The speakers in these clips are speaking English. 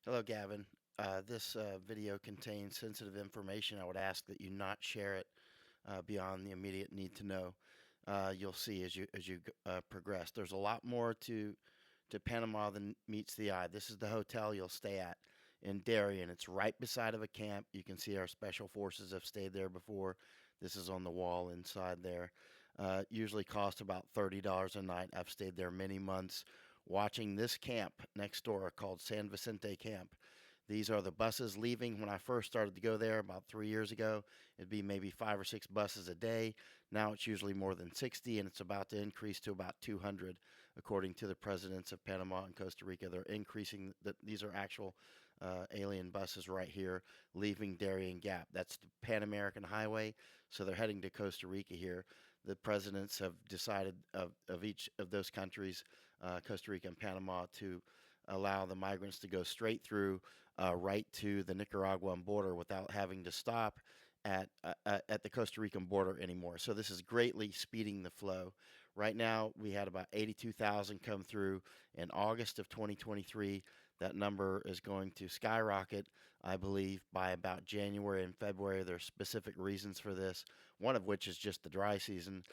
Hello, Gavin. This video contains sensitive information. I would ask that you not share it beyond the immediate need to know. You'll see as you progress. There's a lot more to Panama than meets the eye. This is the hotel you'll stay at in Darien. It's right beside of a camp. You can see our special forces have stayed there before. This is on the wall inside there. Usually cost about $30 a night. I've stayed there many months watching this camp next door called San Vicente Camp. These are the buses leaving. When I first started to go there about 3 years ago, it'd be maybe 5 or 6 buses a day. Now it's usually more than 60, and it's about to increase to about 200, according to the presidents of Panama and Costa Rica. They're increasing. These are actual alien buses right here leaving Darien Gap. That's the Pan American Highway, so they're heading to Costa Rica here. The presidents have decided of each of those countries, Costa Rica and Panama, to allow the migrants to go straight through right to the Nicaraguan border without having to stop at the Costa Rican border anymore. So this is greatly speeding the flow. Right now, we had about 82,000 come through in August of 2023. That number is going to skyrocket, I believe, by about January and February. There's specific reasons for this, one of which is just the dry season,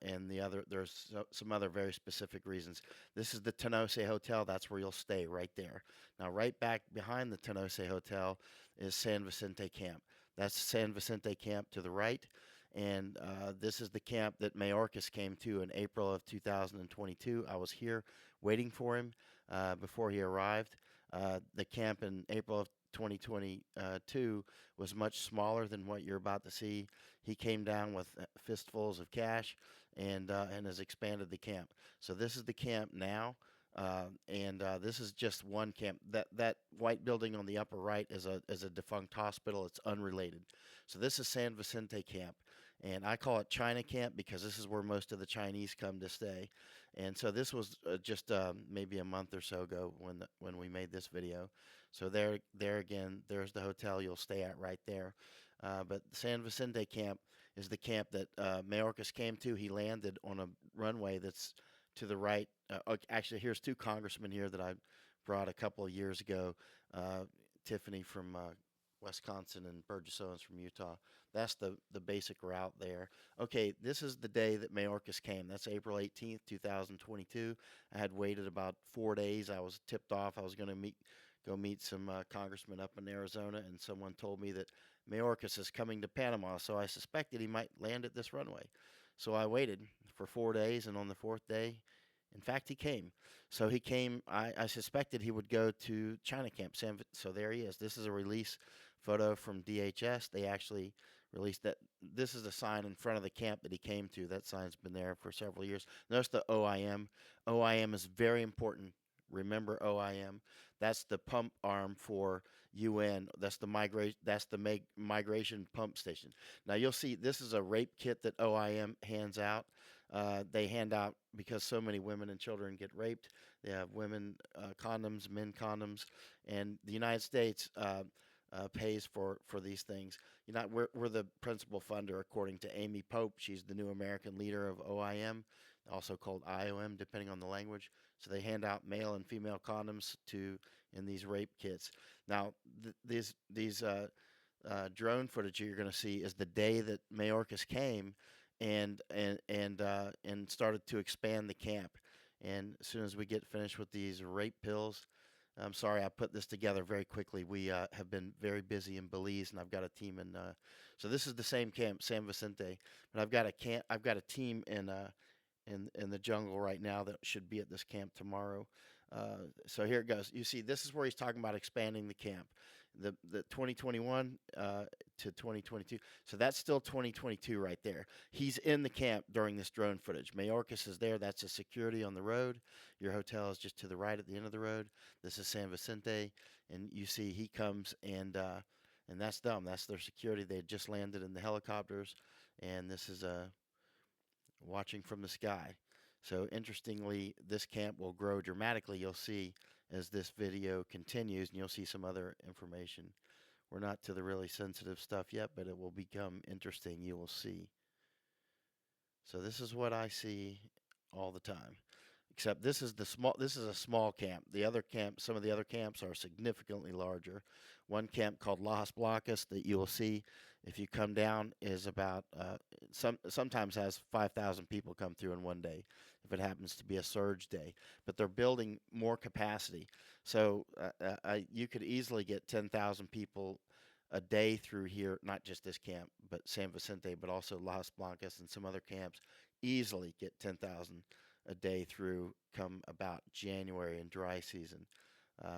and there's some other very specific reasons. This is the Tenose Hotel. That's where you'll stay right there. Now, right back behind the Tenose Hotel is San Vicente Camp. That's San Vicente Camp to the right. And this is the camp that Mayorkas came to in April of 2022. I was here waiting for him before he arrived. The camp in April of 2022 was much smaller than what you're about to see. He came down with fistfuls of cash and has expanded the camp. So this is the camp now. And this is just one camp. That white building on the upper right is a defunct hospital. It's unrelated. So this is San Vicente Camp, and I call it China Camp because this is where most of the Chinese come to stay. And so this was just maybe a month or so ago when we made this video. So there again, there's the hotel you'll stay at right there. But San Vicente Camp is the camp that Mayorkas came to. He landed on a runway that's to the right. Actually, here's two congressmen here that I brought a couple of years ago. Tiffany from Wisconsin and Burgess Owens from Utah. That's the basic route there. Okay, this is the day that Mayorkas came. That's April 18th, 2022. I had waited about 4 days. I was tipped off. I was going to go meet some congressmen up in Arizona, and someone told me that Mayorkas is coming to Panama, so I suspected he might land at this runway. So I waited for 4 days, and on the fourth day, in fact, he came. So he came. I suspected he would go to China Camp. So there he is. This is a release photo from DHS. They actually released that. This is a sign in front of the camp that he came to. That sign's been there for several years. Notice the OIM. OIM is very important. Remember OIM. That's the pump arm for UN. That's the migration pump station. Now you'll see this is a rape kit that OIM hands out. They hand out because so many women and children get raped. They have women condoms, men condoms, and the United States pays for these things. You know, we're the principal funder, according to Amy Pope. She's the new American leader of OIM, also called IOM, depending on the language. So they hand out male and female condoms in these rape kits. Now, these drone footage you're going to see is the day that Mayorkas came and started to expand the camp. And as soon as we get finished with these rape pills, I'm sorry I put this together very quickly. We have been very busy in Belize, and I've got a team in. So this is the same camp, San Vicente, but I've got a team in the jungle right now that should be at this camp tomorrow. So here it goes. You see, this is where he's talking about expanding the camp, the 2021 to 2022. So that's still 2022 right there. He's in the camp during this drone footage. Mayorkas is there. That's a security on the road. Your hotel is just to the right at the end of the road. This is San Vicente, and you see he comes and that's them. That's their security. They had just landed in the helicopters, and this is watching from the sky. So interestingly, this camp will grow dramatically. You'll see as this video continues, and you'll see some other information. We're not to the really sensitive stuff yet, but it will become interesting. You will see. So this is what I see all the time. except this is the small. This is a small camp. The other camp, some of the other camps are significantly larger. One camp called Las Blancas that you will see if you come down is about sometimes has 5,000 people come through in one day if it happens to be a surge day. But they're building more capacity, so you could easily get 10,000 people a day through here. Not just this camp, but San Vicente, but also Las Blancas and some other camps. Easily get 10,000 a day through come about January and dry season.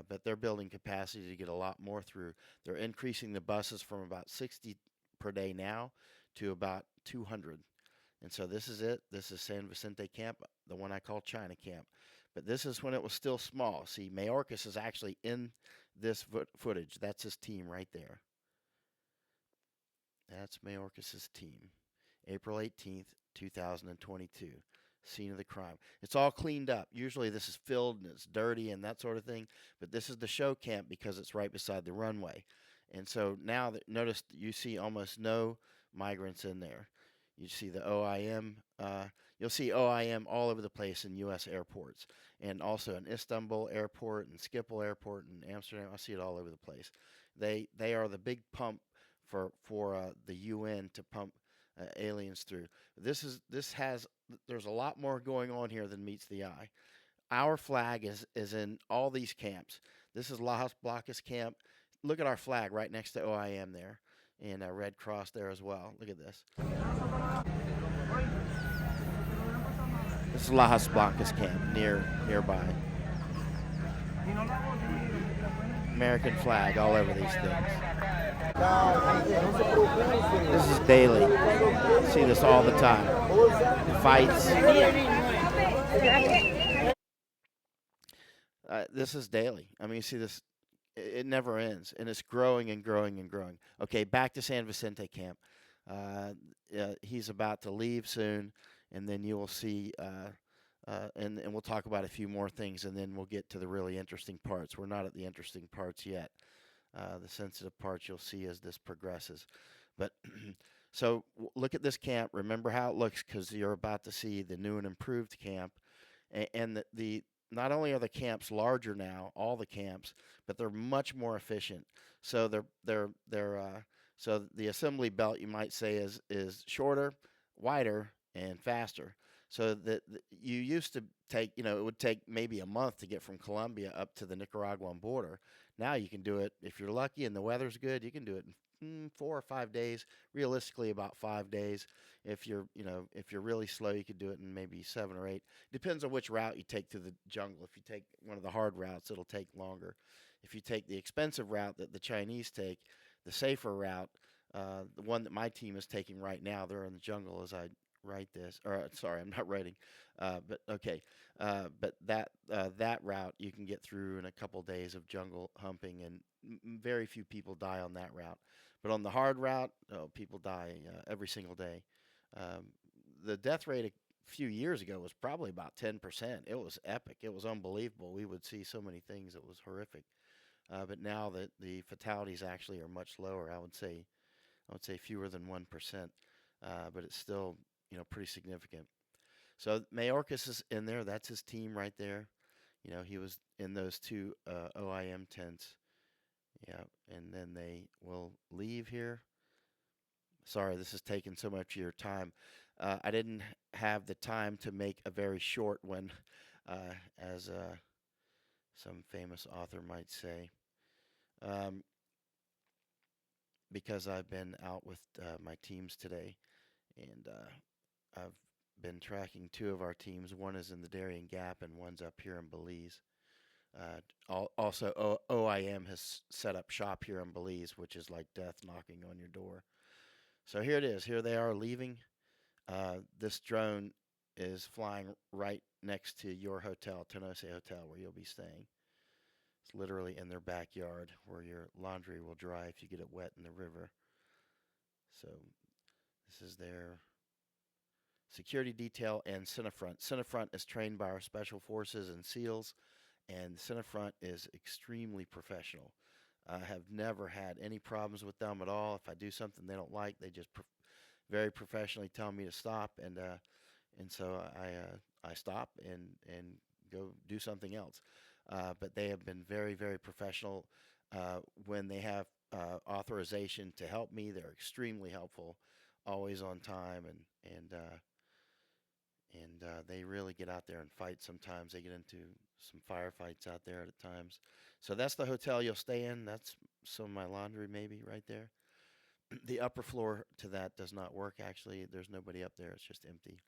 But they're building capacity to get a lot more through. They're increasing the buses from about 60 per day now to about 200. And so this is it. This is San Vicente Camp, the one I call China Camp. But this is when it was still small. See, Mayorkas is actually in this footage. That's his team right there. That's Mayorkas' team. April 18th, 2022. Scene of the crime. It's all cleaned up. Usually this is filled and it's dirty and that sort of thing, but this is the show camp because it's right beside the runway. And so now that notice you see almost no migrants in there. You see the OIM. You'll see OIM all over the place in U.S. airports, and also in Istanbul Airport and Schiphol Airport and Amsterdam. I see it all over the place. They are the big pump for the UN to pump aliens through. This has there's a lot more going on here than meets the eye. Our flag is in all these camps. This is Las Blancas camp. Look at our flag right next to OIM there, and a Red Cross there as well. Look at this. This is Las Blancas camp nearby. American flag all over these things. This is daily. See this all the time. Fights. This is daily. I mean, you see this. It never ends, and it's growing and growing and growing. Okay, back to San Vicente camp. He's about to leave soon, and then you will see. And we'll talk about a few more things, and then we'll get to the really interesting parts. We're not at the interesting parts yet. The sensitive parts you'll see as this progresses. But so look at this camp. Remember how it looks, because you're about to see the new and improved camp. And the not only are the camps larger now, all the camps, but they're much more efficient. So so the assembly belt, you might say, is shorter, wider, and faster. So that you used to take, it would take maybe a month to get from Colombia up to the Nicaraguan border. Now you can do it if you're lucky and the weather's good. You can do it in 4 or 5 days. Realistically, about 5 days. If you're really slow, you could do it in maybe 7 or 8. Depends on which route you take through the jungle. If you take one of the hard routes, it'll take longer. If you take the expensive route that the Chinese take, the safer route, the one that my team is taking right now, they're in the jungle as I write this. Or sorry, I'm not writing. But okay. But that route you can get through in a couple days of jungle humping, and very few people die on that route. But on the hard route, people die every single day. Um, the death rate a few years ago was probably about 10%. It was epic. It was unbelievable. We would see so many things. It was horrific. But now that the fatalities actually are much lower, I would say fewer than 1%. But it's still, pretty significant. So Mayorkas is in there. That's his team right there. He was in those two OIM tents. Yeah, and then they will leave here. Sorry, this has taken so much of your time. I didn't have the time to make a very short one, as some famous author might say, um, because I've been out with my teams today, and I've been tracking two of our teams. One is in the Darien Gap, and one's up here in Belize. Also, OIM has set up shop here in Belize, which is like death knocking on your door. So here it is. Here they are leaving. This drone is flying right next to your hotel, Tenose Hotel, where you'll be staying. It's literally in their backyard where your laundry will dry if you get it wet in the river. So this is their security detail and Cinefront. Cinefront is trained by our special forces and SEALs, and Cinefront is extremely professional. I have never had any problems with them at all. If I do something they don't like, they just very professionally tell me to stop, and so I stop and go do something else. But they have been very, very professional. When they have authorization to help me, they're extremely helpful, always on time, and they really get out there and fight. Sometimes they get into some firefights out there at times. So that's the hotel you'll stay in. That's some of my laundry maybe right there. The upper floor to that does not work actually. There's nobody up there. It's just empty.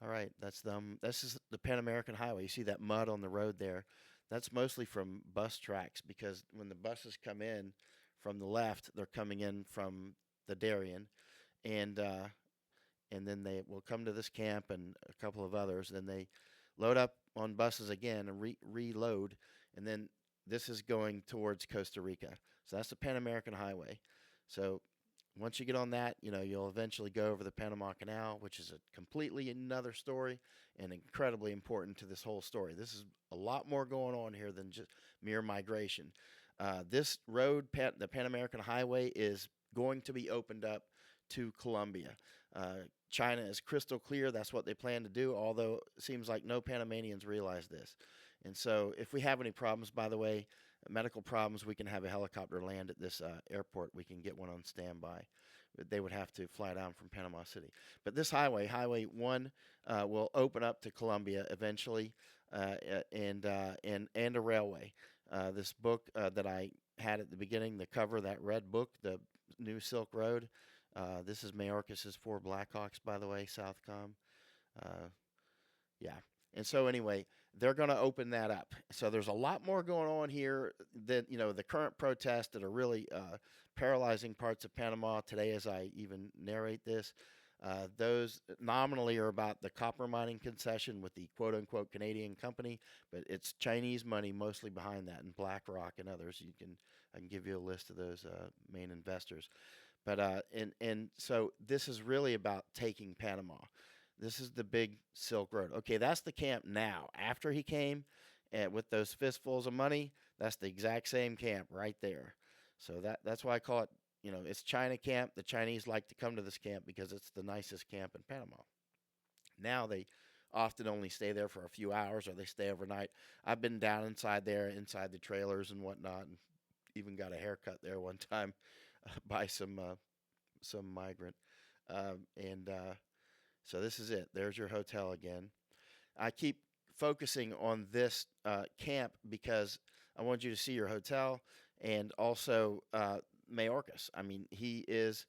All right, that's them. This is the Pan American Highway. You see that mud on the road there? That's mostly from bus tracks because when the buses come in from the left, they're coming in from the Darien, and and then they will come to this camp and a couple of others. Then they load up on buses again and reload, and then this is going towards Costa Rica. So that's the Pan American Highway. So once you get on that, you'll eventually go over the Panama Canal, which is a completely another story and incredibly important to this whole story. This is a lot more going on here than just mere migration. This road, the Pan American Highway, is going to be opened up to Colombia. China is crystal clear. That's what they plan to do, although it seems like no Panamanians realize this. And so if we have any problems, by the way, medical problems, we can have a helicopter land at this airport. We can get one on standby. But they would have to fly down from Panama City. But this highway, Highway 1, will open up to Colombia eventually, and a railway. This book that I had at the beginning, the cover, that red book, The New Silk Road, this is Mayorkas's Four Blackhawks, by the way, Southcom. Uh, yeah. And so anyway, they're going to open that up. So there's a lot more going on here than the current protests that are really paralyzing parts of Panama today. As I even narrate this, those nominally are about the copper mining concession with the quote unquote Canadian company, but it's Chinese money mostly behind that, and BlackRock and others. I can give you a list of those main investors. But and so this is really about taking Panama. This is the big Silk Road. Okay, that's the camp now. After he came with those fistfuls of money, that's the exact same camp right there. So that's why I call it, it's China camp. The Chinese like to come to this camp because it's the nicest camp in Panama. Now they often only stay there for a few hours or they stay overnight. I've been down inside there, inside the trailers and whatnot, and even got a haircut there one time by some migrant. And So this is it. There's your hotel again. I keep focusing on this camp because I want you to see your hotel and also Mayorkas. I mean, he is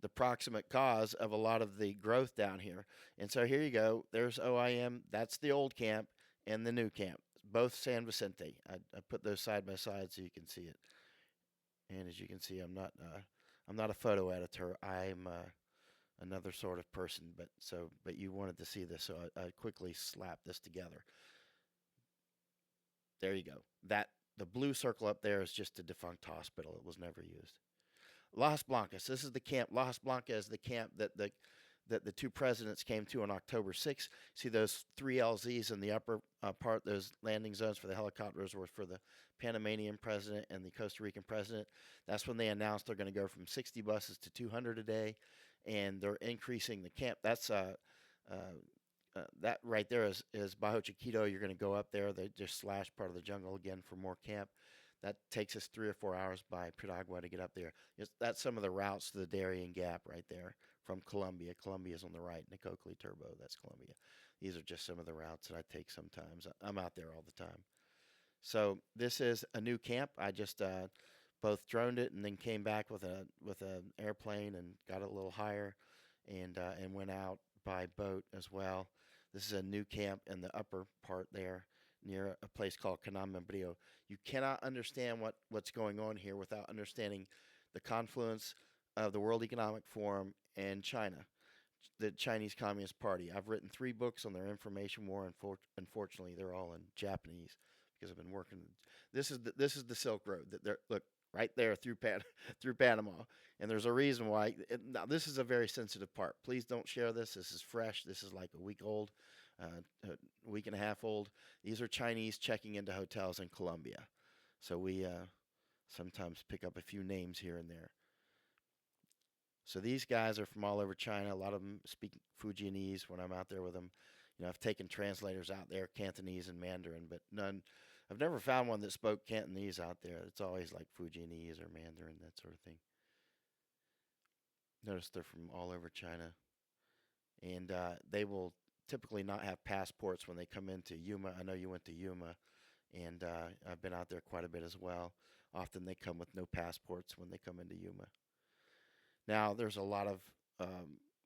the proximate cause of a lot of the growth down here. And so here you go. There's OIM. That's the old camp and the new camp, both San Vicente. I put those side by side so you can see it. And as you can see, I'm not a photo editor. I'm another sort of person. But you wanted to see this, so I quickly slapped this together. There you go. The blue circle up there is just a defunct hospital. It was never used. Las Blancas. This is the camp. Las Blancas is the camp that the two presidents came to on October 6th. See those three LZs in the upper part, those landing zones for the helicopters were for the Panamanian president and the Costa Rican president. That's when they announced they're going to go from 60 buses to 200 a day, and they're increasing the camp. That's that right there is Bajo Chiquito. You're going to go up there. They just slashed part of the jungle again for more camp. That takes us 3 or 4 hours by Piragua to get up there. That's some of the routes to the Darien Gap right there from Colombia. Colombia's on the right. Nicocoli Turbo, that's Colombia. These are just some of the routes that I take sometimes. I'm out there all the time. So this is a new camp. I just both droned it and then came back with an airplane and got it a little higher and went out by boat as well. This is a new camp in the upper part there near a place called Canamambrio. You cannot understand what's going on here without understanding the confluence of the World Economic Forum and China, the Chinese Communist Party. I've written 3 books on their information war, and unfortunately, they're all in Japanese because I've been working. This is the Silk Road. Look right there through through Panama, and there's a reason why. Now, this is a very sensitive part. Please don't share this. This is fresh. This is like a week old. A week and a half old. These are Chinese checking into hotels in Colombia. So we sometimes pick up a few names here and there. So these guys are from all over China. A lot of them speak Fujianese when I'm out there with them. I've taken translators out there, Cantonese and Mandarin, but none. I've never found one that spoke Cantonese out there. It's always like Fujianese or Mandarin, that sort of thing. Notice they're from all over China, and they will typically not have passports when they come into Yuma. I know you went to Yuma, and I've been out there quite a bit as well. Often they come with no passports when they come into Yuma. Now, there's a lot of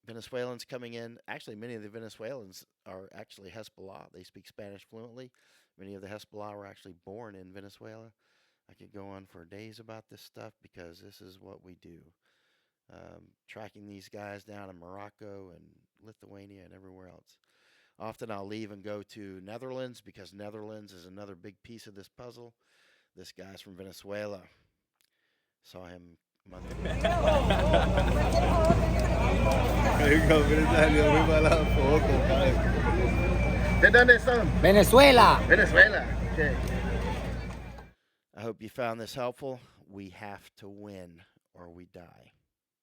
Venezuelans coming in. Actually, many of the Venezuelans are actually Hezbollah. They speak Spanish fluently. Many of the Hezbollah were actually born in Venezuela. I could go on for days about this stuff because this is what we do. Tracking these guys down in Morocco and Lithuania and everywhere else. Often I'll leave and go to Netherlands because Netherlands is another big piece of this puzzle. This guy's from Venezuela. Saw him a month ago. ¿De dónde son? Venezuela. Venezuela. Okay. I hope you found this helpful. We have to win or we die.